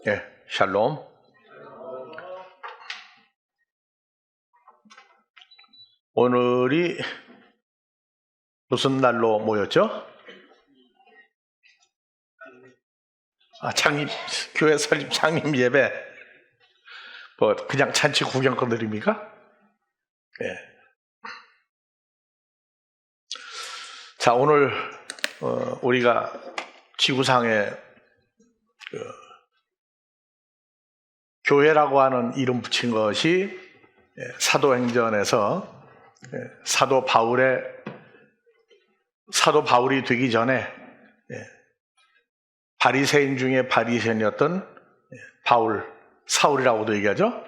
예, 샬롬. 오늘이 무슨 날로 모였죠? 교회 설립 창립 예배. 그냥 잔치 구경거들입니까? 예. 자, 오늘 우리가 지구상에 교회라고 하는 이름 붙인 것이 사도행전에서 사도 바울이 되기 전에 바리새인 중에 바리새인이었던 사울이라고도 얘기하죠.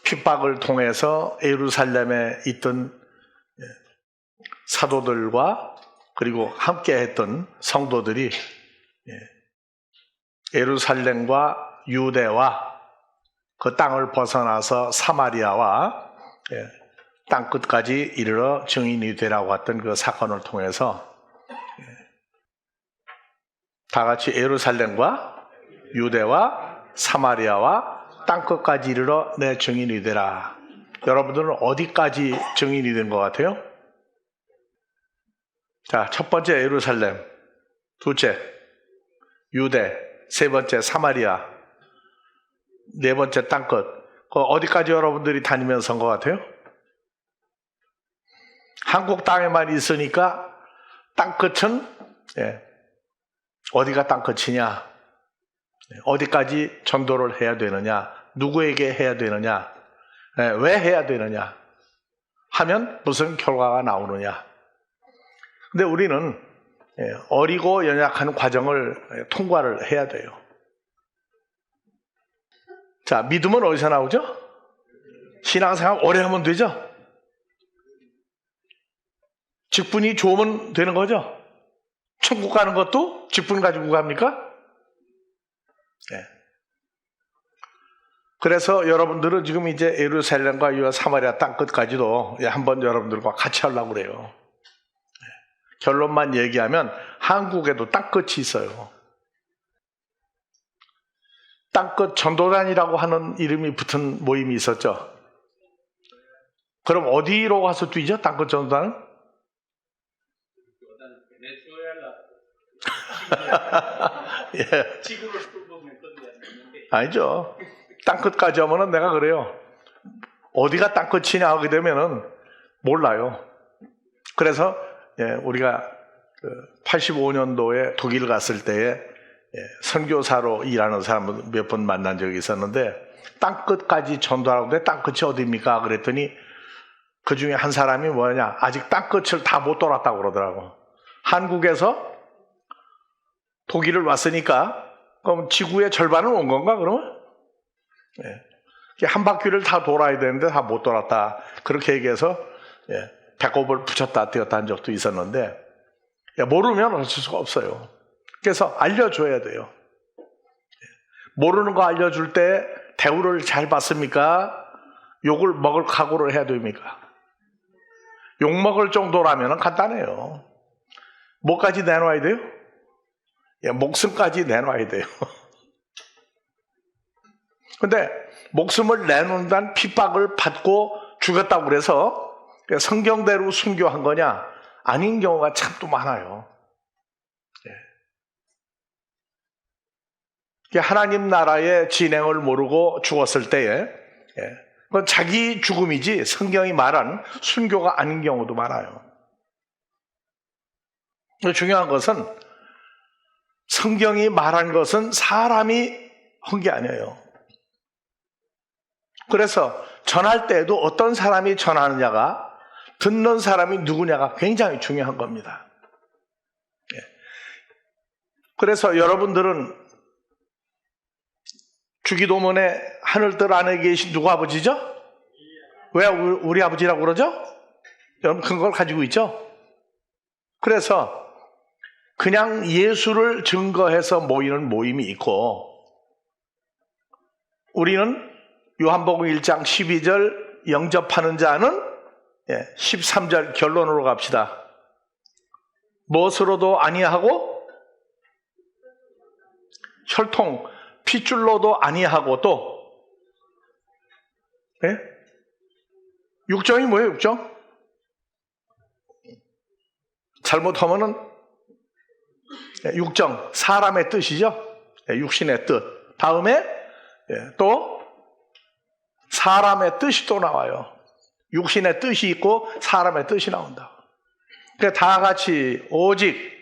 핍박을 통해서 예루살렘에 있던 사도들과 그리고 함께 했던 성도들이 예루살렘과 유대와 그 땅을 벗어나서 사마리아와 땅끝까지 이르러 증인이 되라고 했던 그 사건을 통해서 다 같이 예루살렘과 유대와 사마리아와 땅끝까지 이르러 내 증인이 되라. 여러분들은 어디까지 증인이 된 것 같아요? 자, 첫 번째 예루살렘, 둘째 유대, 세 번째 사마리아, 네 번째 땅끝. 어디까지 여러분들이 다니면서 온 것 같아요? 한국 땅에만 있으니까 땅끝은 어디가 땅끝이냐, 어디까지 전도를 해야 되느냐, 누구에게 해야 되느냐, 왜 해야 되느냐 하면 무슨 결과가 나오느냐. 근데 우리는 어리고 연약한 과정을 통과를 해야 돼요. 자, 믿음은 어디서 나오죠? 신앙생활 오래 하면 되죠? 직분이 좋으면 되는 거죠? 천국 가는 것도 직분 가지고 갑니까? 그래서 여러분들은 지금 이제 예루살렘과 유다 사마리아 땅끝까지도 한번 여러분들과 같이 하려고 그래요. 결론만 얘기하면 한국에도 땅끝이 있어요. 땅끝 전도단이라고 하는 이름이 붙은 모임이 있었죠. 그럼 어디로 가서 뛰죠? 땅끝 전도단은? 예. 아니죠. 땅끝까지 하면은 내가 그래요. 어디가 땅끝이냐 하게 되면은 몰라요. 그래서 우리가 85년도에 독일 갔을 때에 선교사로 일하는 사람을 몇 번 만난 적이 있었는데 땅끝까지 전도하라고 하는데 땅끝이 어디입니까? 그랬더니 그 중에 한 사람이 뭐냐, 아직 땅끝을 다 못 돌았다고 그러더라고. 한국에서 독일을 왔으니까 그럼 지구의 절반은 온 건가 그러면? 한 바퀴를 다 돌아야 되는데 다 못 돌았다. 그렇게 얘기해서 배꼽을 붙였다 떼었다 한 적도 있었는데 모르면 어쩔 수가 없어요. 그래서 알려줘야 돼요. 모르는 거 알려줄 때 대우를 잘 받습니까? 욕을 먹을 각오를 해야 됩니까? 욕 먹을 정도라면 간단해요. 뭐까지 내놔야 돼요? 목숨까지 내놔야 돼요. 근데 목숨을 내놓는다는 핍박을 받고 죽였다고 그래서 성경대로 순교한 거냐? 아닌 경우가 참 또 많아요. 하나님 나라의 진행을 모르고 죽었을 때에 그건 자기 죽음이지 성경이 말한 순교가 아닌 경우도 많아요. 중요한 것은 성경이 말한 것은 사람이 한 게 아니에요. 그래서 전할 때에도 어떤 사람이 전하느냐가, 듣는 사람이 누구냐가 굉장히 중요한 겁니다. 그래서 여러분들은 주기도문에 하늘뜰 안에 계신 누구 아버지죠? 왜 우리 아버지라고 그러죠? 여러분 그걸 가지고 있죠? 그래서 그냥 예수를 증거해서 모이는 모임이 있고, 우리는 요한복음 1장 12절 영접하는 자는 13절 결론으로 갑시다. 무엇으로도 아니하고 혈통, 핏줄로도 아니하고 또 예? 육정이 뭐예요? 육정? 잘못하면은 육정, 사람의 뜻이죠. 육신의 뜻. 다음에 또 사람의 뜻이 또 나와요. 육신의 뜻이 있고 사람의 뜻이 나온다. 그러니까 다 같이 오직.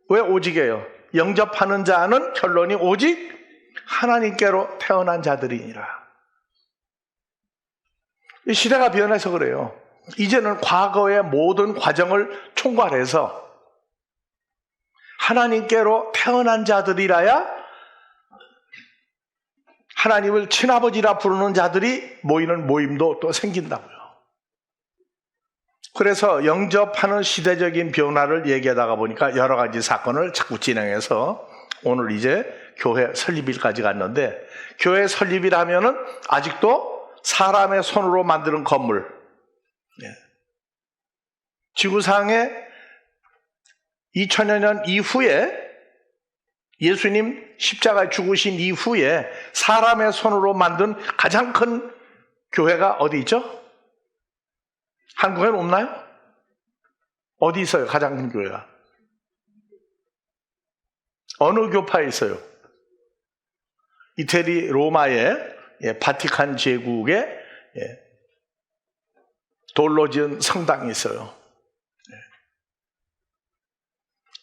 왜 오직이에요? 영접하는 자는 결론이 오직 하나님께로 태어난 자들이니라. 이 시대가 변해서 그래요. 이제는 과거의 모든 과정을 총괄해서 하나님께로 태어난 자들이라야 하나님을 친아버지라 부르는 자들이 모이는 모임도 또 생긴다고요. 그래서 영접하는 시대적인 변화를 얘기하다가 보니까 여러 가지 사건을 자꾸 진행해서 오늘 이제 교회 설립일까지 갔는데, 교회 설립이라면은 아직도 사람의 손으로 만드는 건물, 지구상에 2000여 년 이후에 예수님 십자가에 죽으신 이후에 사람의 손으로 만든 가장 큰 교회가 어디 있죠? 한국에는 없나요? 어디 있어요? 가장 큰 교회가? 어느 교파에 있어요? 이태리 로마의 바티칸 제국에 돌로 지은 성당이 있어요.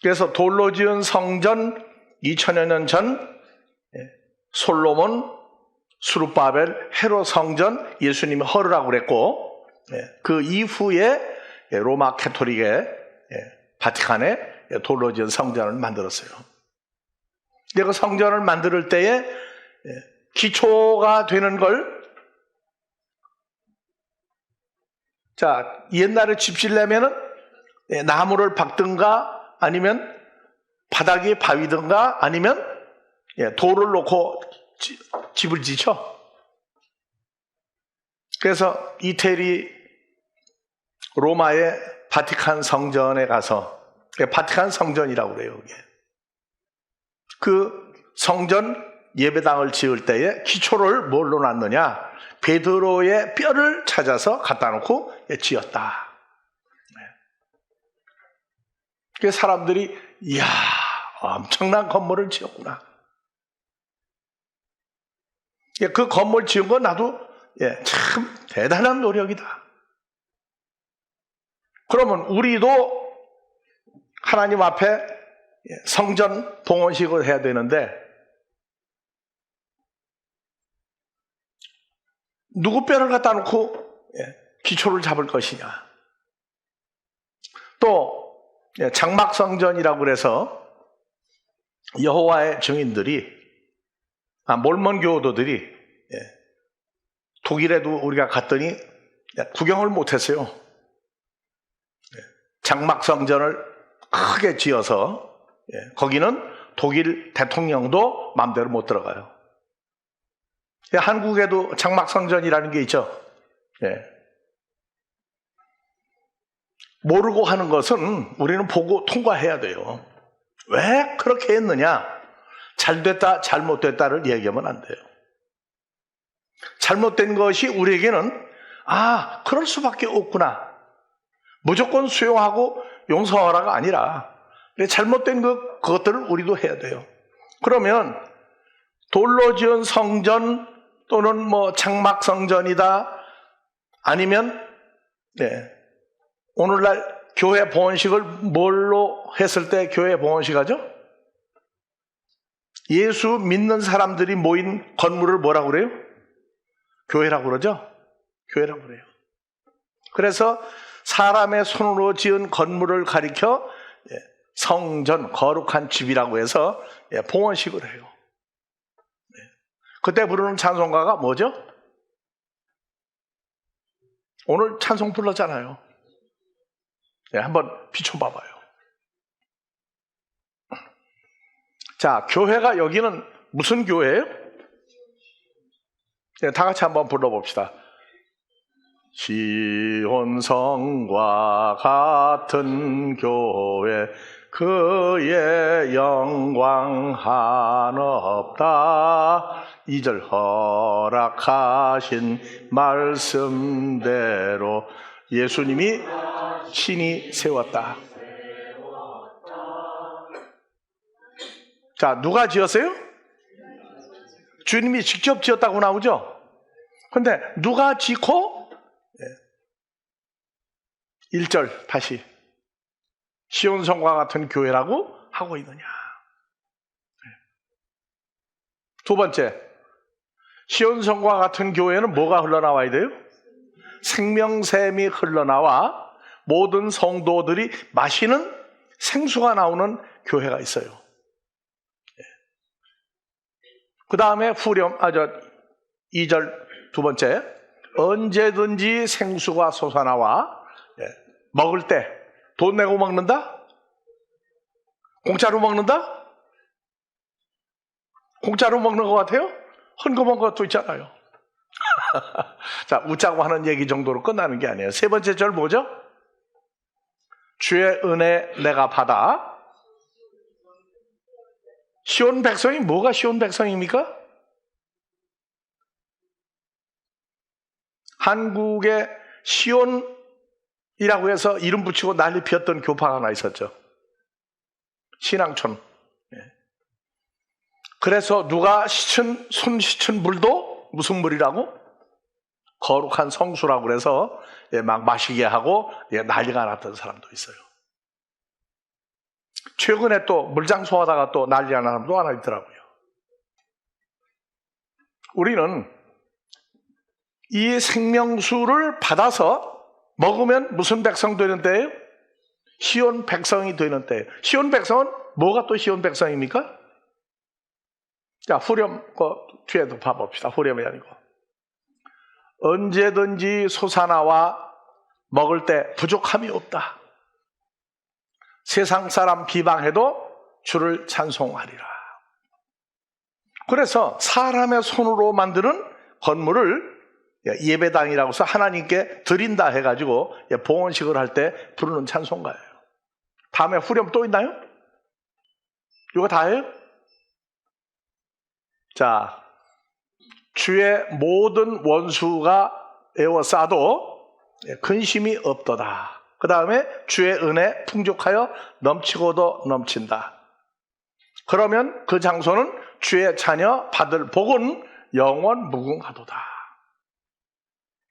그래서 돌로 지은 성전 2000여 년 전 솔로몬, 수룹바벨, 헤롯 성전 예수님이 허르라고 그랬고, 그 이후에 로마 캐토릭의 바티칸에 돌로 지은 성전을 만들었어요. 근데 그 성전을 만들 때에 기초가 되는 걸, 자, 옛날에 집 지려면은 나무를 박든가 아니면 바닥이 바위든가 아니면 돌을 놓고 집을 지죠. 그래서 이태리 로마의 바티칸 성전에 가서, 바티칸 성전이라고 그래요. 그 성전 예배당을 지을 때에 기초를 뭘로 놨느냐? 베드로의 뼈를 찾아서 갖다 놓고 지었다. 그래서 사람들이 이야, 엄청난 건물을 지었구나. 그 건물 지은 건 나도 참 대단한 노력이다. 그러면 우리도 하나님 앞에 성전 봉헌식을 해야 되는데 누구 뼈를 갖다 놓고 기초를 잡을 것이냐. 또 장막성전이라고 그래서 여호와의 증인들이, 몰몬 교도들이, 독일에도 우리가 갔더니 구경을 못했어요. 장막성전을 크게 지어서 거기는 독일 대통령도 마음대로 못 들어가요. 한국에도 장막성전이라는 게 있죠. 모르고 하는 것은 우리는 보고 통과해야 돼요. 왜 그렇게 했느냐? 잘됐다 잘못됐다를 얘기하면 안 돼요. 잘못된 것이 우리에게는 그럴 수밖에 없구나, 무조건 수용하고 용서하라가 아니라 잘못된 그것들을 우리도 해야 돼요. 그러면 돌로 지은 성전 또는 장막 성전이다, 아니면 오늘날 교회 봉헌식을 뭘로 했을 때 교회 봉헌식 하죠? 예수 믿는 사람들이 모인 건물을 뭐라고 그래요? 교회라고 그러죠? 교회라고 그래요. 그래서 사람의 손으로 지은 건물을 가리켜 성전, 거룩한 집이라고 해서 봉헌식을 해요. 그때 부르는 찬송가가 뭐죠? 오늘 찬송 불렀잖아요. 한번 비춰봐봐요. 자, 교회가 여기는 무슨 교회예요? 다 같이 한번 불러봅시다. 시온성과 같은 교회 그의 영광 한없다. 2절 허락하신 말씀대로 예수님이 친히 세웠다. 자, 누가 지었어요? 주님이 직접 지었다고 나오죠? 근데 누가 짓고? 1절 다시 시온성과 같은 교회라고 하고 있느냐. 두 번째, 시온성과 같은 교회는 뭐가 흘러나와야 돼요? 생명샘이 흘러나와 모든 성도들이 마시는 생수가 나오는 교회가 있어요. 그 다음에 후렴, 2절 두 번째, 언제든지 생수가 솟아나와 먹을 때 돈 내고 먹는다? 공짜로 먹는다? 공짜로 먹는 것 같아요? 헌금한 것도 있잖아요. 자, 웃자고 하는 얘기 정도로 끝나는 게 아니에요. 세 번째 절 뭐죠? 주의 은혜 내가 받아. 시온 백성이 뭐가 시온 백성입니까? 한국에 시온이라고 해서 이름 붙이고 난리 피웠던 교파가 하나 있었죠. 신앙촌. 그래서 누가 손 씻은 물도 무슨 물이라고? 거룩한 성수라고 그래서 막 마시게 하고 난리가 났던 사람도 있어요. 최근에 또 물장소 하다가 또 난리가 난 사람도 하나 있더라고요. 우리는 이 생명수를 받아서 먹으면 무슨 백성 되는 때예요? 시온 백성이 되는 때예요. 시온 백성은 뭐가 또 시온 백성입니까? 자, 후렴 뒤에도 봐봅시다. 후렴이 아니고 언제든지 솟아나와 먹을 때 부족함이 없다. 세상 사람 비방해도 주를 찬송하리라. 그래서 사람의 손으로 만드는 건물을 예배당이라고 해서 하나님께 드린다 해가지고 봉헌식을 할 때 부르는 찬송가예요. 다음에 후렴 또 있나요? 이거 다예요? 자, 주의 모든 원수가 에워싸도 근심이 없도다. 그 다음에 주의 은혜 풍족하여 넘치고도 넘친다. 그러면 그 장소는 주의 자녀 받을 복은 영원 무궁하도다.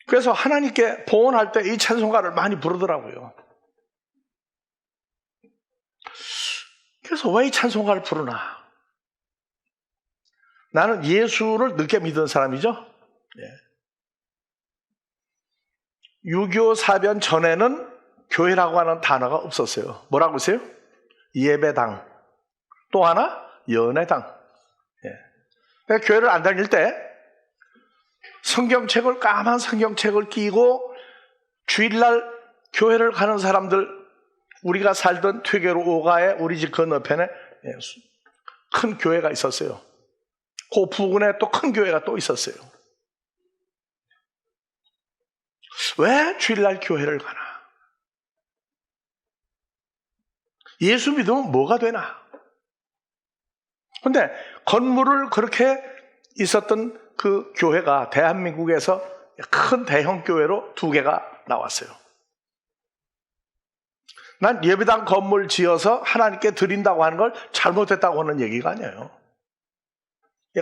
그래서 하나님께 봉헌할 때 이 찬송가를 많이 부르더라고요. 그래서 왜 이 찬송가를 부르나? 나는 예수를 늦게 믿은 사람이죠. 6.25 사변 전에는 교회라고 하는 단어가 없었어요. 뭐라고 했어요? 예배당. 또 하나 연회당. 교회를 안 다닐 때 성경책을 까만 성경책을 끼고 주일날 교회를 가는 사람들, 우리가 살던 퇴계로 5가에 우리 집 건너편에 큰 교회가 있었어요. 그 부근에 또 큰 교회가 또 있었어요. 왜 주일날 교회를 가나? 예수 믿으면 뭐가 되나? 근데 건물을 그렇게 있었던 그 교회가 대한민국에서 큰 대형 교회로 2개가 나왔어요. 난 예배당 건물 지어서 하나님께 드린다고 하는 걸 잘못했다고 하는 얘기가 아니에요.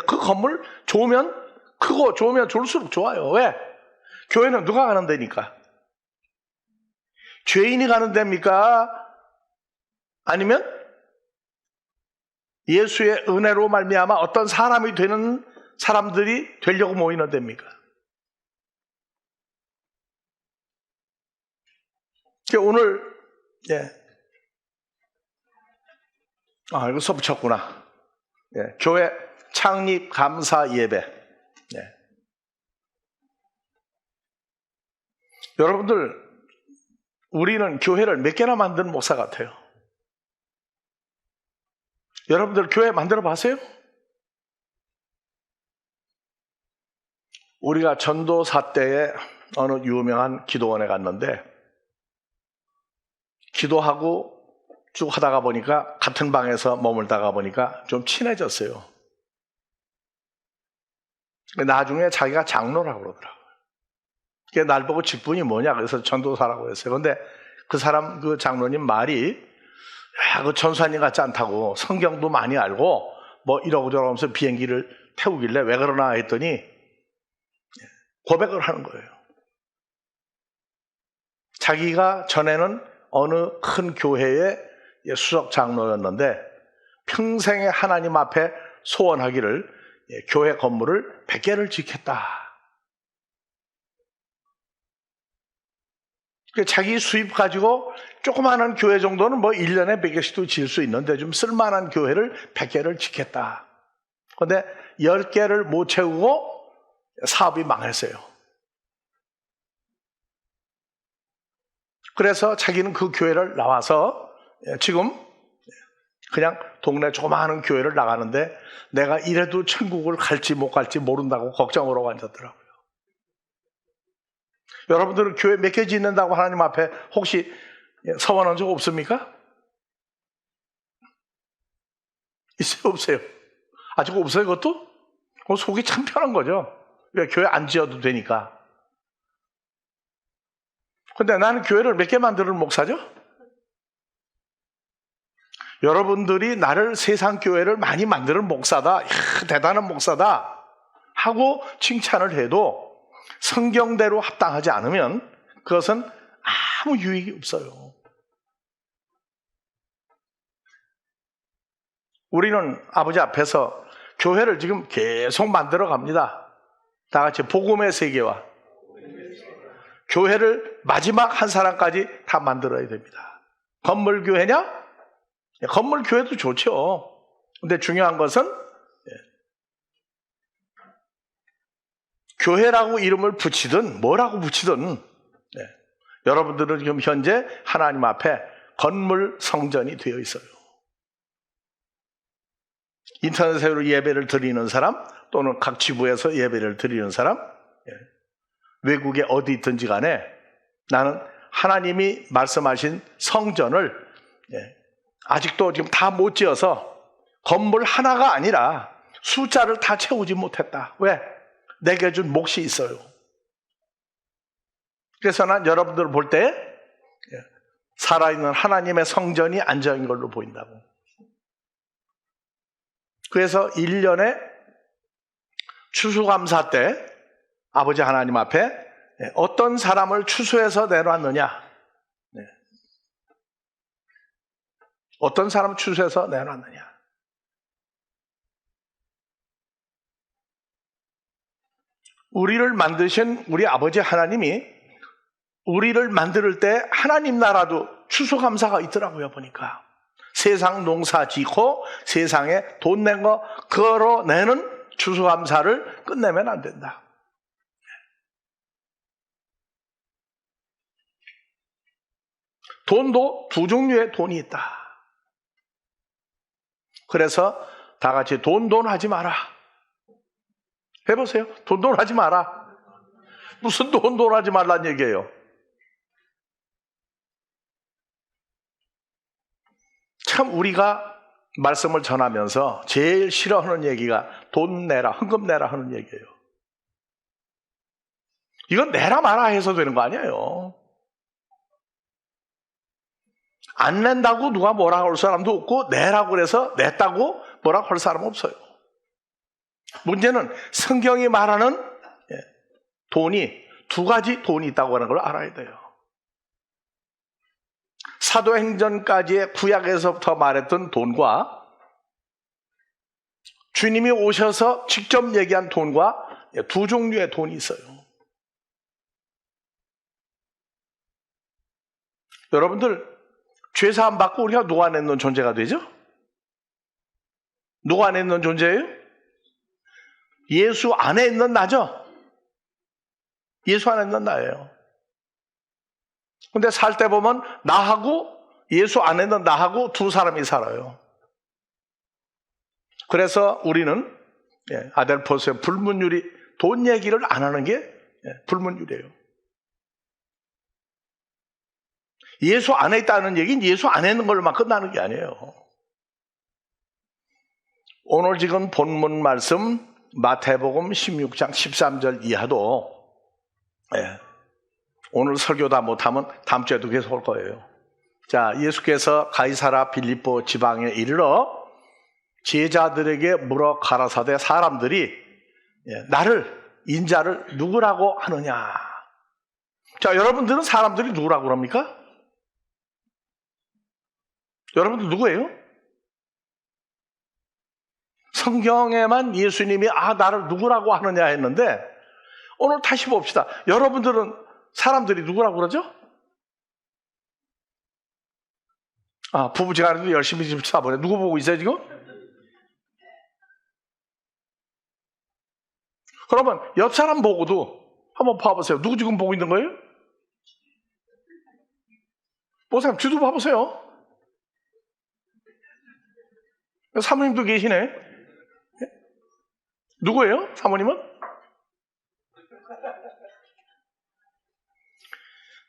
그 건물 좋으면 크고 좋으면 좋을수록 좋아요. 왜? 교회는 누가 가는 데니까? 죄인이 가는 데입니까? 아니면 예수의 은혜로 말미암아 어떤 사람이 되는 사람들이 되려고 모이는 데입니까? 오늘 이거 써붙였구나. 교회 창립 감사 예배. 여러분들, 우리는 교회를 몇 개나 만든 목사 같아요. 여러분들 교회 만들어 봤어요? 우리가 전도사 때에 어느 유명한 기도원에 갔는데 기도하고 쭉 하다가 보니까 같은 방에서 머물다가 보니까 좀 친해졌어요. 나중에 자기가 장로라고 그러더라고요. 그게 날 보고 직분이 뭐냐 그래서 전도사라고 했어요. 그런데 그 사람 그 장로님 말이 그 전사님 같지 않다고 성경도 많이 알고 뭐 이러고 저러면서 비행기를 태우길래 왜 그러나 했더니 고백을 하는 거예요. 자기가 전에는 어느 큰 교회의 수석 장로였는데 평생에 하나님 앞에 소원하기를 교회 건물을 100개를 짓겠다. 자기 수입 가지고 조그마한 교회 정도는 뭐 1년에 100개씩도 지을 수 있는데 좀 쓸만한 교회를 100개를 짓겠다. 그런데 10개를 못 채우고 사업이 망했어요. 그래서 자기는 그 교회를 나와서 지금 그냥 동네 조그마한 교회를 나가는데 내가 이래도 천국을 갈지 못 갈지 모른다고 걱정으로 앉았더라고요. 여러분들은 교회 몇 개 짓는다고 하나님 앞에 혹시 서원한 적 없습니까? 있어요, 없어요? 아직 없어요, 그것도? 속이 참 편한 거죠. 왜 교회 안 지어도 되니까. 근데 나는 교회를 몇 개 만드는 목사죠? 여러분들이 나를 세상 교회를 많이 만드는 목사다, 이야, 대단한 목사다 하고 칭찬을 해도 성경대로 합당하지 않으면 그것은 아무 유익이 없어요. 우리는 아버지 앞에서 교회를 지금 계속 만들어 갑니다. 다 같이 복음의 세계와 교회를 마지막 한 사람까지 다 만들어야 됩니다. 건물 교회냐? 건물 교회도 좋죠. 근데 중요한 것은 교회라고 이름을 붙이든 뭐라고 붙이든 여러분들은 지금 현재 하나님 앞에 건물 성전이 되어 있어요. 인터넷으로 예배를 드리는 사람 또는 각 지부에서 예배를 드리는 사람, 외국에 어디 있든지 간에 나는 하나님이 말씀하신 성전을 아직도 지금 다 못 지어서 건물 하나가 아니라 숫자를 다 채우지 못했다. 왜? 내게 준 몫이 있어요. 그래서 난 여러분들을 볼 때 살아있는 하나님의 성전이 앉아있는 걸로 보인다고. 그래서 1년에 추수감사 때 아버지 하나님 앞에 어떤 사람을 추수해서 내놨느냐, 어떤 사람을 추수해서 내놨느냐. 우리를 만드신 우리 아버지 하나님이 우리를 만들 때 하나님 나라도 추수감사가 있더라고요. 보니까 세상 농사 짓고 세상에 돈 낸 거 걸어내는 추수감사를 끝내면 안 된다. 돈도 두 종류의 돈이 있다. 그래서 다 같이 돈 하지 마라. 해보세요. 돈 하지 마라. 무슨 돈 하지 말란 얘기예요. 참 우리가 말씀을 전하면서 제일 싫어하는 얘기가 돈 내라, 헌금 내라 하는 얘기예요. 이건 내라 마라 해서 되는 거 아니에요. 안 낸다고 누가 뭐라고 할 사람도 없고 내라고 그래서 냈다고 뭐라고 할 사람 없어요. 문제는 성경이 말하는 돈이 두 가지 돈이 있다고 하는 걸 알아야 돼요. 사도행전까지의 구약에서부터 말했던 돈과 주님이 오셔서 직접 얘기한 돈과 두 종류의 돈이 있어요. 여러분들 죄사함 받고 우리가 누구 안에 있는 존재가 되죠? 누구 안에 있는 존재예요? 예수 안에 있는 나죠? 예수 안에 있는 나예요. 근데 살 때 보면 나하고 예수 안에 있는 나하고 두 사람이 살아요. 그래서 우리는 아델포스의 불문율이 돈 얘기를 안 하는 게 불문율이에요. 예수 안에 있다는 얘기는 예수 안에 있는 걸로만 끝나는 게 아니에요. 오늘 지금 본문 말씀 마태복음 16장 13절 이하도 오늘 설교 다 못하면 다음 주에도 계속 올 거예요. 자, 예수께서 가이사라 빌립보 지방에 이르러 제자들에게 물어 가라사대 사람들이 나를 인자를 누구라고 하느냐. 자, 여러분들은 사람들이 누구라고 합니까? 여러분들 누구예요? 성경에만 예수님이 나를 누구라고 하느냐 했는데 오늘 다시 봅시다. 여러분들은 사람들이 누구라고 그러죠? 부부지간에도 열심히 지금 쳐다보네. 누구 보고 있어요 지금? 그러면 옆 사람 보고도 한번 봐보세요. 누구 지금 보고 있는 거예요? 사람 주도 봐보세요. 사모님도 계시네. 누구예요? 사모님은?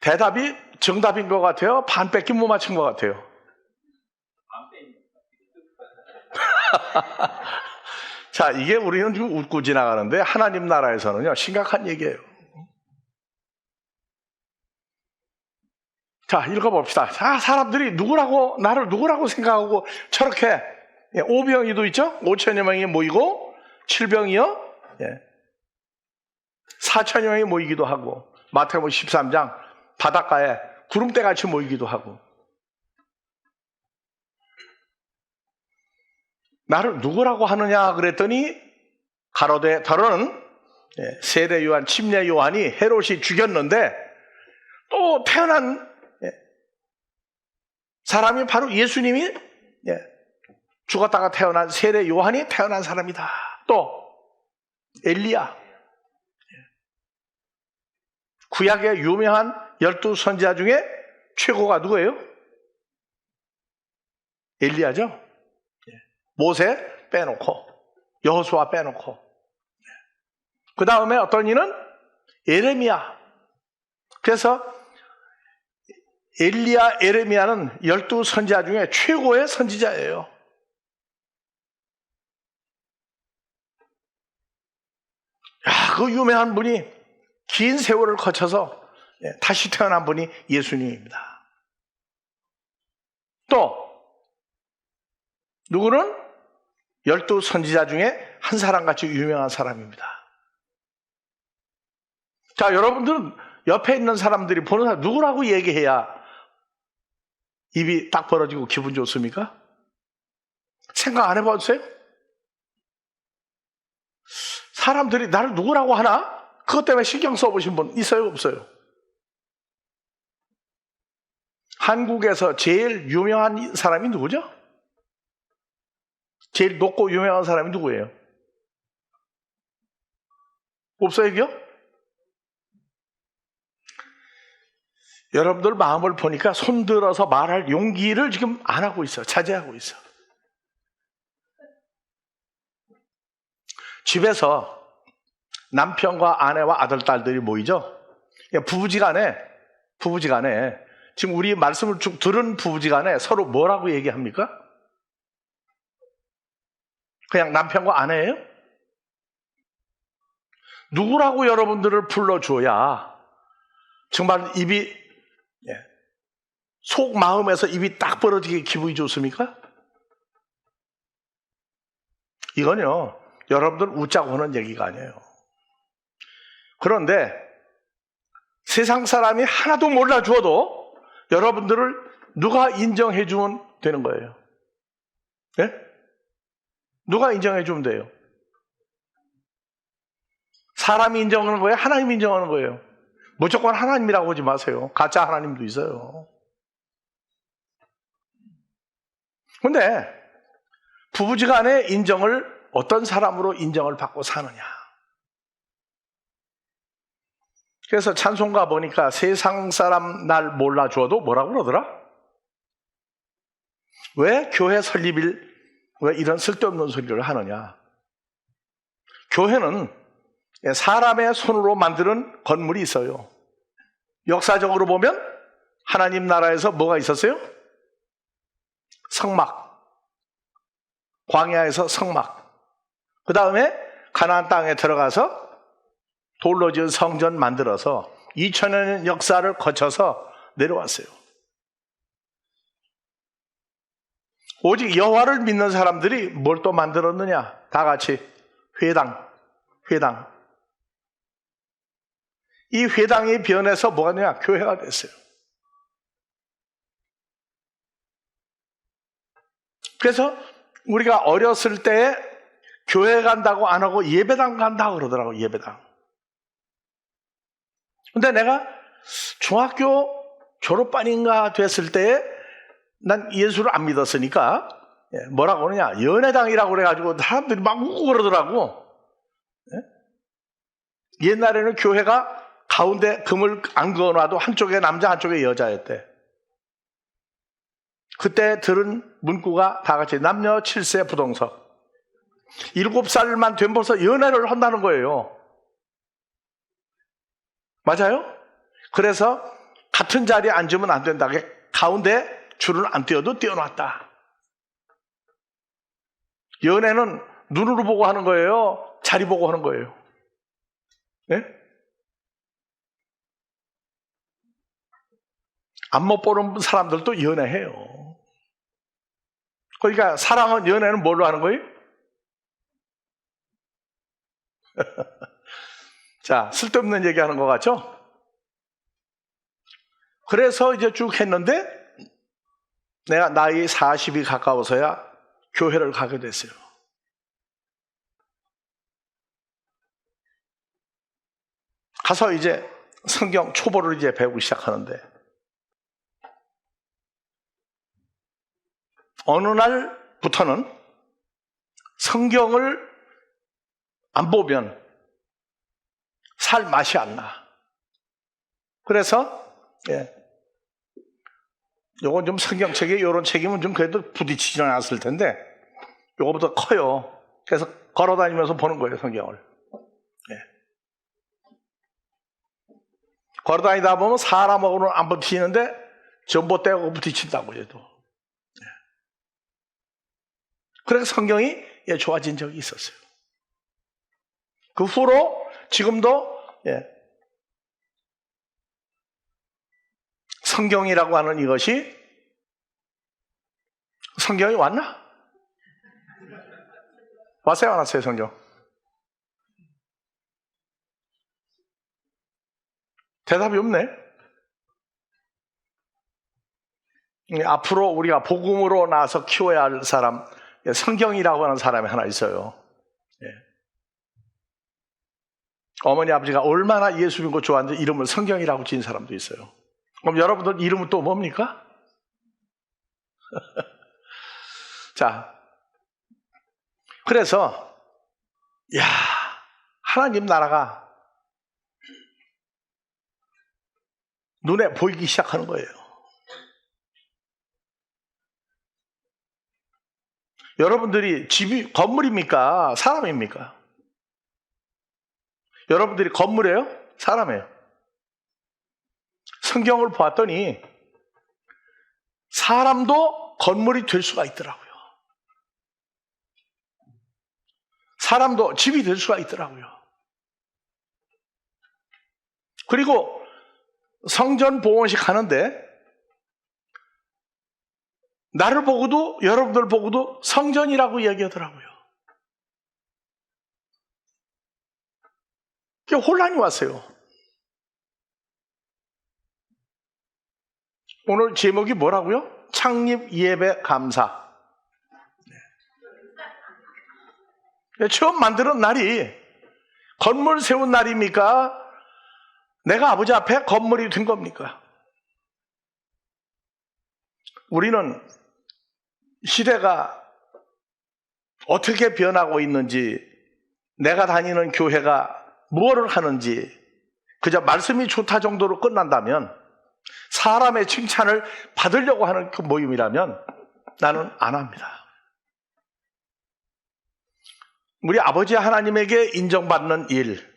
대답이 정답인 것 같아요? 반 뺏긴 못 맞춘 것 같아요? 자, 이게 우리는 지금 웃고 지나가는데 하나님 나라에서는요 심각한 얘기예요. 자, 읽어봅시다. 자, 사람들이 나를 누구라고 생각하고 저렇게 오병이도 있죠? 5천여 명이 모이고 7병이요 4천여 명이 모이기도 하고 마태복음 13장 바닷가에 구름대같이 모이기도 하고 나를 누구라고 하느냐 그랬더니 가로되 더러는 세례 요한 침례 요한이 헤롯이 죽였는데 또 태어난 사람이 바로 예수님이 죽었다가 태어난 세례 요한이 태어난 사람이다. 또 엘리야, 구약의 유명한 12선지자 중에 최고가 누구예요? 엘리야죠. 모세 빼놓고 여호수아 빼놓고 그 다음에 어떤 이는 예레미야. 그래서 엘리야, 예레미야는 12선지자 중에 최고의 선지자예요. 그 유명한 분이 긴 세월을 거쳐서 다시 태어난 분이 예수님입니다. 또 누구는 12선지자 중에 한 사람같이 유명한 사람입니다. 자, 여러분들은 옆에 있는 사람들이 보는 사람 누구라고 얘기해야 입이 딱 벌어지고 기분 좋습니까? 생각 안 해봤어요? 사람들이 나를 누구라고 하나? 그것 때문에 신경 써보신 분 있어요? 없어요? 한국에서 제일 유명한 사람이 누구죠? 제일 높고 유명한 사람이 누구예요? 없어요, 이게요? 여러분들 마음을 보니까 손들어서 말할 용기를 지금 안 하고 있어요. 자제하고 있어요. 집에서 남편과 아내와 아들, 딸들이 모이죠. 부부지간에 지금 우리 말씀을 쭉 들은 부부지간에 서로 뭐라고 얘기합니까? 그냥 남편과 아내예요? 누구라고 여러분들을 불러줘야 정말 입이 속 마음에서 입이 딱 벌어지게 기분이 좋습니까? 이건요 여러분들 웃자고 하는 얘기가 아니에요. 그런데 세상 사람이 하나도 몰라주어도 여러분들을 누가 인정해 주면 되는 거예요? 네? 누가 인정해 주면 돼요? 사람이 인정하는 거예요? 하나님이 인정하는 거예요? 무조건 하나님이라고 하지 마세요. 가짜 하나님도 있어요. 그런데 부부지간의 인정을 어떤 사람으로 인정을 받고 사느냐. 그래서 찬송가 보니까 세상 사람 날 몰라주어도 뭐라고 그러더라? 왜 교회 설립일 왜 이런 쓸데없는 소리를 하느냐. 교회는 사람의 손으로 만드는 건물이 있어요. 역사적으로 보면 하나님 나라에서 뭐가 있었어요? 성막. 광야에서 성막. 그 다음에 가나안 땅에 들어가서 돌로 지은 성전 만들어서 2000년 역사를 거쳐서 내려왔어요. 오직 여호와를 믿는 사람들이 뭘 또 만들었느냐? 다 같이 회당. 이 회당이 변해서 뭐가 되냐? 교회가 됐어요. 그래서 우리가 어렸을 때 교회 간다고 안 하고 예배당 간다고 그러더라고, 예배당. 근데 내가 중학교 졸업반인가 됐을 때 난 예수를 안 믿었으니까 뭐라고 그러냐, 연회당이라고 그래가지고 사람들이 막 웃고 그러더라고. 옛날에는 교회가 가운데 금을 안 그어놔도 한쪽에 남자 한쪽에 여자였대. 그때 들은 문구가 다 같이 남녀 7세 부동석. 7살만 된 벌써 연애를 한다는 거예요. 맞아요? 그래서 같은 자리에 앉으면 안 된다. 가운데 줄을 안 띄어도 띄어놨다. 연애는 눈으로 보고 하는 거예요? 자리 보고 하는 거예요? 네? 안못 보는 사람들도 연애해요. 그러니까 사랑은, 연애는 뭘로 하는 거예요? 자, 쓸데없는 얘기하는 것 같죠? 그래서 이제 쭉 했는데 내가 나이 40이 가까워서야 교회를 가게 됐어요. 가서 이제 성경 초보를 이제 배우기 시작하는데 어느 날부터는 성경을 안 보면 살 맛이 안 나. 그래서 요건 좀 성경책에 이런 책이면 좀 그래도 부딪히지 않았을 텐데 요거보다 커요. 그래서 걸어다니면서 보는 거예요, 성경을. 걸어다니다 보면 사람하고는 안 부딪히는데 전봇대하고 부딪힌다고 해도. 그래서 성경이 좋아진 적이 있었어요. 그 후로 지금도 성경이라고 하는 이것이, 성경이 왔나? 왔어요, 안 왔어요, 성경? 대답이 없네. 앞으로 우리가 복음으로 나와서 키워야 할 사람, 성경이라고 하는 사람이 하나 있어요. 어머니 아버지가 얼마나 예수 믿고 좋아하는지 이름을 성경이라고 지은 사람도 있어요. 그럼 여러분들 이름은 또 뭡니까? 자, 그래서 하나님 나라가 눈에 보이기 시작하는 거예요. 여러분들이 집이 건물입니까? 사람입니까? 여러분들이 건물이에요? 사람이에요? 성경을 보았더니 사람도 건물이 될 수가 있더라고요. 사람도 집이 될 수가 있더라고요. 그리고 성전 봉헌식 하는데 나를 보고도, 여러분들 보고도 성전이라고 얘기하더라고요. 그게 혼란이 왔어요. 오늘 제목이 뭐라고요? 창립 예배 감사. 처음 만드는 날이 건물 세운 날입니까? 내가 아버지 앞에 건물이 된 겁니까? 우리는 시대가 어떻게 변하고 있는지, 내가 다니는 교회가 무엇을 하는지 그저 말씀이 좋다 정도로 끝난다면, 사람의 칭찬을 받으려고 하는 그 모임이라면 나는 안 합니다. 우리 아버지 하나님에게 인정받는 일,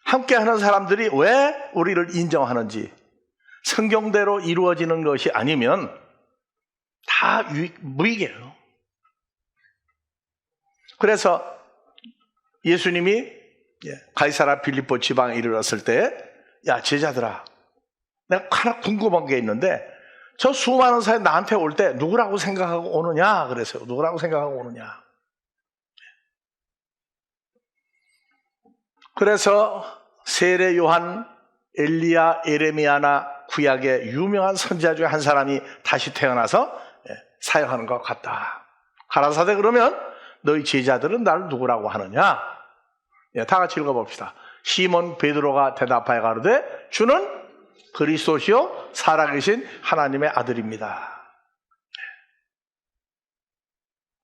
함께하는 사람들이 왜 우리를 인정하는지, 성경대로 이루어지는 것이 아니면 다 무익이에요. 그래서 예수님이 가이사라 빌립보 지방에 이르렀을 때, 야 제자들아, 내가 하나 궁금한 게 있는데 저 수많은 사람이 나한테 올 때 누구라고 생각하고 오느냐 그랬어요. 누구라고 생각하고 오느냐. 그래서 세례 요한, 엘리야, 에레미야나 구약의 유명한 선지자 중에 한 사람이 다시 태어나서 사역하는 것 같다. 가라사대 그러면 너희 제자들은 나를 누구라고 하느냐? 다 같이 읽어봅시다. 시몬 베드로가 대답하여 가로되 주는 그리스도시요 살아계신 하나님의 아들입니다.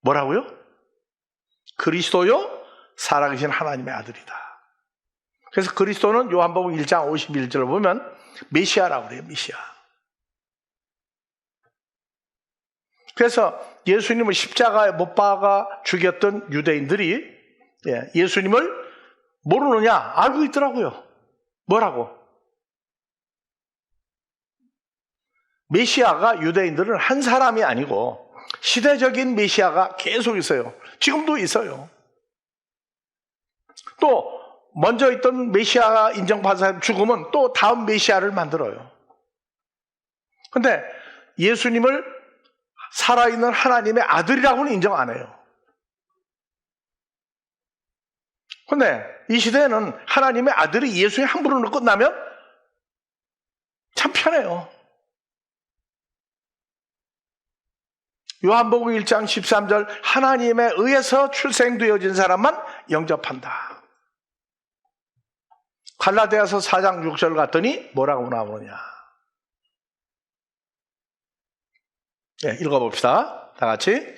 뭐라고요? 그리스도요 살아계신 하나님의 아들이다. 그래서 그리스도는 요한복음 1장 51절을 보면 메시아라고 그래요. 메시아. 그래서 예수님을 십자가에 못 박아 죽였던 유대인들이 예수님을 모르느냐? 알고 있더라고요. 뭐라고? 메시아가 유대인들은 한 사람이 아니고 시대적인 메시아가 계속 있어요. 지금도 있어요. 또 먼저 있던 메시아가 인정받은 사람 죽으면 또 다음 메시아를 만들어요. 그런데 예수님을 살아있는 하나님의 아들이라고는 인정 안 해요. 그런데 이 시대에는 하나님의 아들이 예수의 함부로 넣고 끝나면 참 편해요. 요한복음 1장 13절 하나님에 의해서 출생되어진 사람만 영접한다. 갈라디아서 4장 6절 갔더니 뭐라고 나오느냐. 읽어봅시다. 다 같이.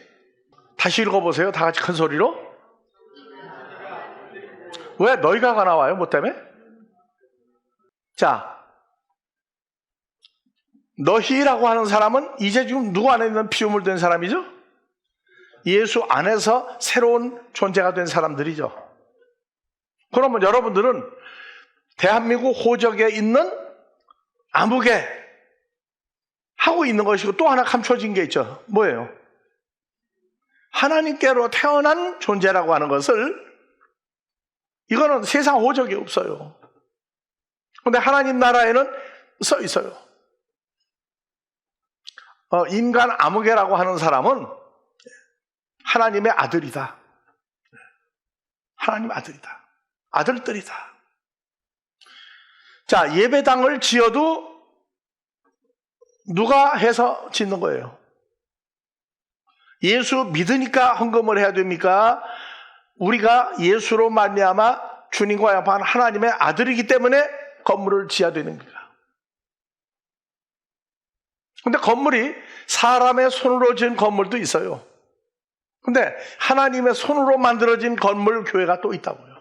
다시 읽어보세요. 다 같이 큰 소리로. 왜 너희가가 나와요? 뭐 때문에? 자, 너희라고 하는 사람은 이제 지금 누구 안에 있는 피조물 된 사람이죠? 예수 안에서 새로운 존재가 된 사람들이죠. 그러면 여러분들은 대한민국 호적에 있는 아무개 하고 있는 것이고 또 하나 감춰진 게 있죠. 뭐예요? 하나님께로 태어난 존재라고 하는 것을 이거는 세상 호적이 없어요. 그런데 하나님 나라에는 써 있어요. 인간 아무개라고 하는 사람은 하나님의 아들이다. 하나님의 아들이다. 아들들이다. 자, 예배당을 지어도 누가 해서 짓는 거예요? 예수 믿으니까 헌금을 해야 됩니까? 우리가 예수로 말미암아 주님과 연합한 하나님의 아들이기 때문에 건물을 지어야 됩니까? 근데 건물이 사람의 손으로 지은 건물도 있어요. 근데 하나님의 손으로 만들어진 건물 교회가 또 있다고요.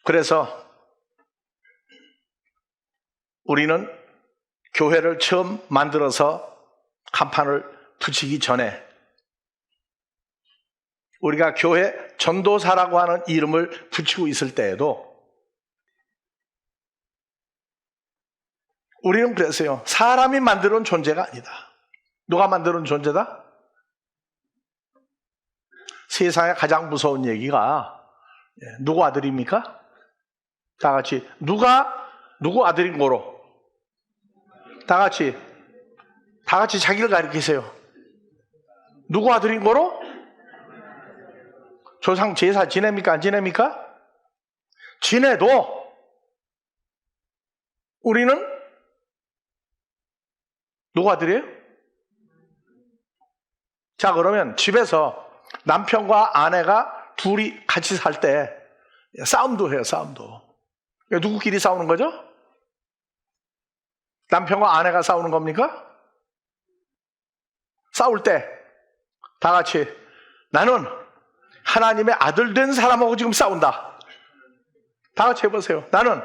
그래서 우리는 교회를 처음 만들어서 간판을 붙이기 전에 우리가 교회 전도사라고 하는 이름을 붙이고 있을 때에도 우리는 그랬어요. 사람이 만드는 존재가 아니다. 누가 만드는 존재다? 세상에 가장 무서운 얘기가 누구 아들입니까? 다 같이 누구 아들인 거로? 다 같이 자기를 가리키세요. 누구 아들인 거로? 조상 제사 지냅니까? 안 지냅니까? 지내도 우리는 누구 아들이에요? 자, 그러면 집에서 남편과 아내가 둘이 같이 살 때 싸움도 해요. 싸움도. 누구끼리 싸우는 거죠? 남편과 아내가 싸우는 겁니까? 싸울 때 다 같이 나는 하나님의 아들 된 사람하고 지금 싸운다. 다 같이 해보세요. 나는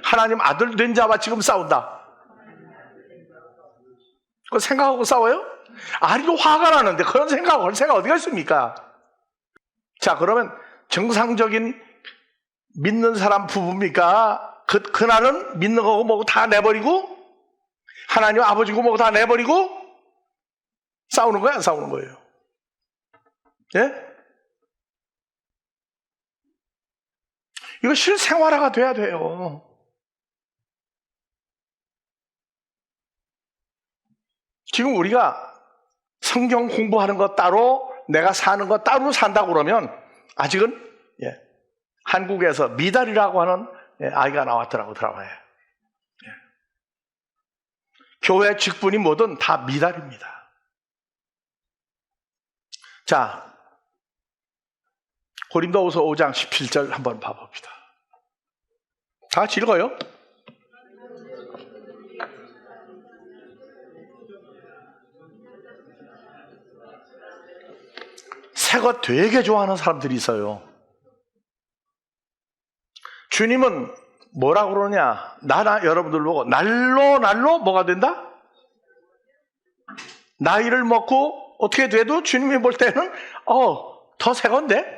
하나님 아들 된 자와 지금 싸운다. 그거 생각하고 싸워요? 아니도 화가 나는데 그런 생각 어디가 있습니까? 자, 그러면 정상적인 믿는 사람 부부입니까? 그날은 믿는 거고 뭐고 다 내버리고 하나님 아버지고 뭐고 다 내버리고 싸우는 거야, 안 싸우는 거예요? 예? 이거 실생활화가 돼야 돼요. 지금 우리가 성경 공부하는 것 따로 내가 사는 것 따로 산다고 그러면 아직은 한국에서 미달이라고 하는 아이가 나왔더라고, 드라마에. 교회 직분이 뭐든 다 미달입니다. 자, 고린도후서 5장 17절 한번 봐봅시다. 다 같이 읽어요. 새 것 되게 좋아하는 사람들이 있어요. 주님은 뭐라고 그러냐? 나나 여러분들 보고 날로 뭐가 된다? 나이를 먹고 어떻게 돼도 주님이 볼 때는 더 새 건데?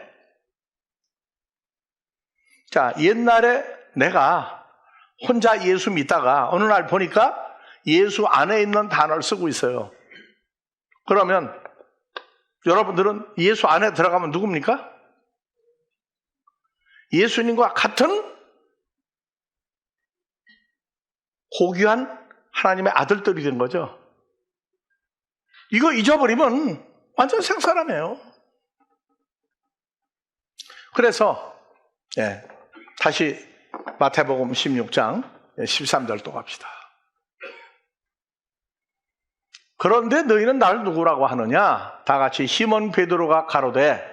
자, 옛날에 내가 혼자 예수 믿다가 어느 날 보니까 예수 안에 있는 단어를 쓰고 있어요. 그러면 여러분들은 예수 안에 들어가면 누굽니까? 예수님과 같은 고귀한 하나님의 아들들이 된 거죠. 이거 잊어버리면 완전 생사람이에요. 그래서 다시 마태복음 16장 13절 또 갑시다. 그런데 너희는 나를 누구라고 하느냐? 다 같이 시몬 베드로가 가로되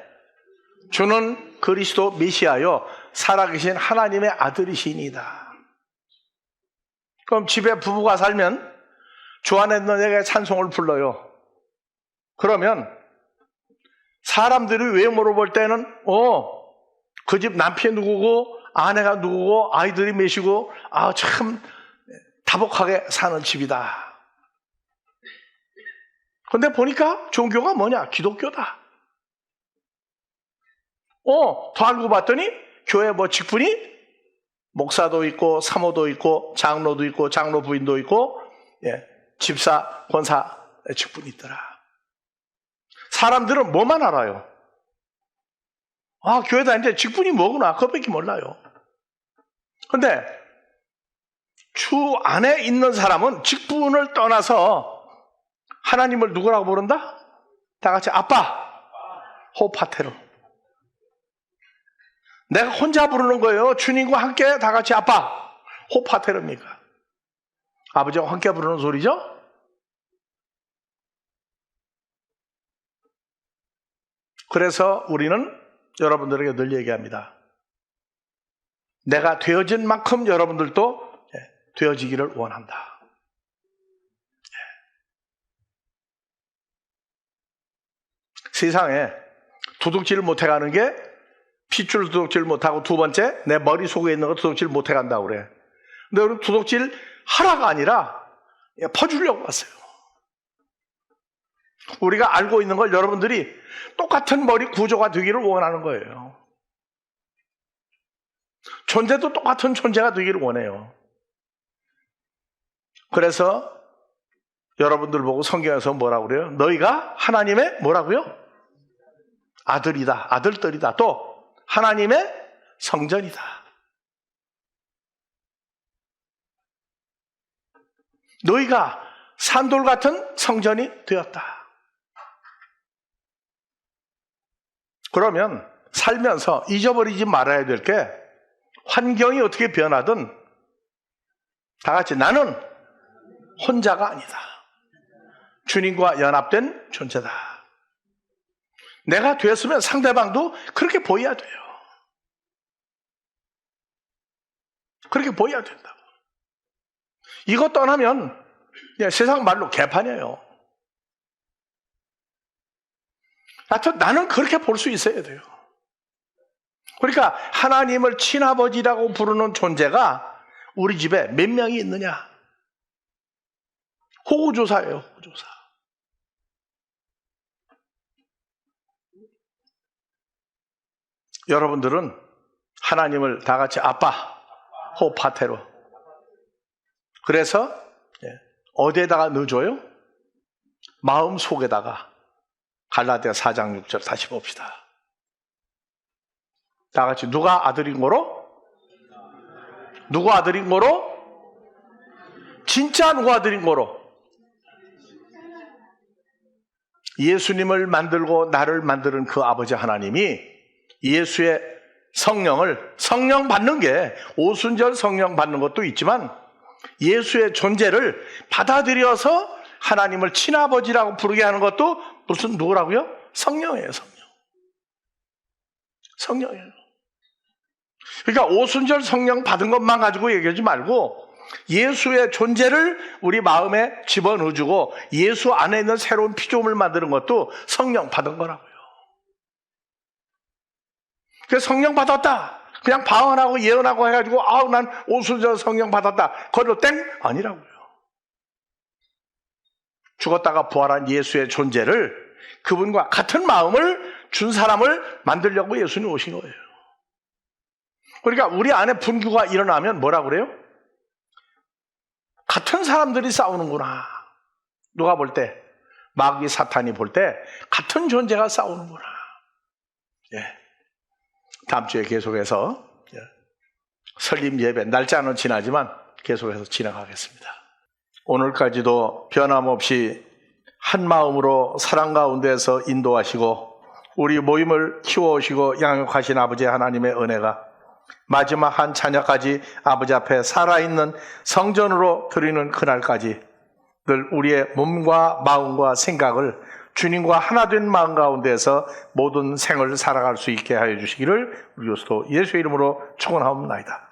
주는 그리스도 메시아요 살아계신 하나님의 아들이시니이다. 그럼 집에 부부가 살면 주 안에 있는 내게 찬송을 불러요. 그러면 사람들이 외모로 볼 때는 그 집 남편이 누구고 아내가 누구고 아이들이 몇이고 참 다복하게 사는 집이다. 근데 보니까 종교가 뭐냐? 기독교다. 더 알고 봤더니 교회 직분이 목사도 있고 사모도 있고 장로도 있고 장로 부인도 있고 집사 권사 직분이 있더라. 사람들은 뭐만 알아요? 교회 다니는데 직분이 뭐구나 그것밖에 몰라요. 근데 주 안에 있는 사람은 직분을 떠나서 하나님을 누구라고 부른다? 다 같이 아빠 호파테로. 내가 혼자 부르는 거예요. 주님과 함께 다 같이 아빠 호파테르입니까? 아버지와 함께 부르는 소리죠. 그래서 우리는 여러분들에게 늘 얘기합니다. 내가 되어진 만큼 여러분들도 되어지기를 원한다. 세상에 도둑질을 못해가는 게 핏줄 도둑질 못하고 두 번째 내 머릿속에 있는 거 도둑질 못해간다고 그래. 근데 여러분 도둑질 하라가 아니라 퍼주려고 왔어요. 우리가 알고 있는 걸 여러분들이 똑같은 머리 구조가 되기를 원하는 거예요. 존재도 똑같은 존재가 되기를 원해요. 그래서 여러분들 보고 성경에서 뭐라고 그래요? 너희가 하나님의 뭐라고요? 아들이다, 아들들이다. 또 하나님의 성전이다. 너희가 산돌 같은 성전이 되었다. 그러면 살면서 잊어버리지 말아야 될 게 환경이 어떻게 변하든 다 같이 나는 혼자가 아니다. 주님과 연합된 존재다. 내가 되었으면 상대방도 그렇게 보여야 돼요. 그렇게 보여야 된다고. 이거 떠나면 세상 말로 개판이에요. 하여튼 나는 그렇게 볼 수 있어야 돼요. 그러니까 하나님을 친아버지라고 부르는 존재가 우리 집에 몇 명이 있느냐? 호구조사예요, 호구조사. 여러분들은 하나님을 다 같이 아빠, 호파테로. 그래서 어디에다가 넣어줘요? 마음 속에다가. 갈라디아 4장 6절 다시 봅시다. 다 같이 누가 아들인 거로? 누가 아들인 거로? 진짜 누가 아들인 거로? 예수님을 만들고 나를 만드는 그 아버지 하나님이 예수의 성령 받는 게 오순절 성령 받는 것도 있지만 예수의 존재를 받아들여서 하나님을 친아버지라고 부르게 하는 것도 무슨 누구라고요? 성령이에요. 성령이에요. 그러니까 오순절 성령 받은 것만 가지고 얘기하지 말고 예수의 존재를 우리 마음에 집어넣어주고 예수 안에 있는 새로운 피조물 만드는 것도 성령 받은 거라고요. 그래서 성령 받았다. 그냥 방언하고 예언하고 해가지고 난 오순절 성령 받았다. 그걸로 땡? 아니라고요. 죽었다가 부활한 예수의 존재를 그분과 같은 마음을 준 사람을 만들려고 예수님 오신 거예요. 그러니까 우리 안에 분규가 일어나면 뭐라 그래요? 같은 사람들이 싸우는구나. 누가 볼 때? 마귀 사탄이 볼 때 같은 존재가 싸우는구나. 다음 주에 계속해서 설립 예배, 날짜는 지나지만 계속해서 진행하겠습니다. 오늘까지도 변함없이 한 마음으로 사랑 가운데서 인도하시고 우리 모임을 키워오시고 양육하신 아버지 하나님의 은혜가 마지막 한 자녀까지 아버지 앞에 살아있는 성전으로 드리는 그날까지 늘 우리의 몸과 마음과 생각을 주님과 하나 된 마음 가운데서 모든 생을 살아갈 수 있게 하여 주시기를 우리 예수의 이름으로 축원하옵나이다.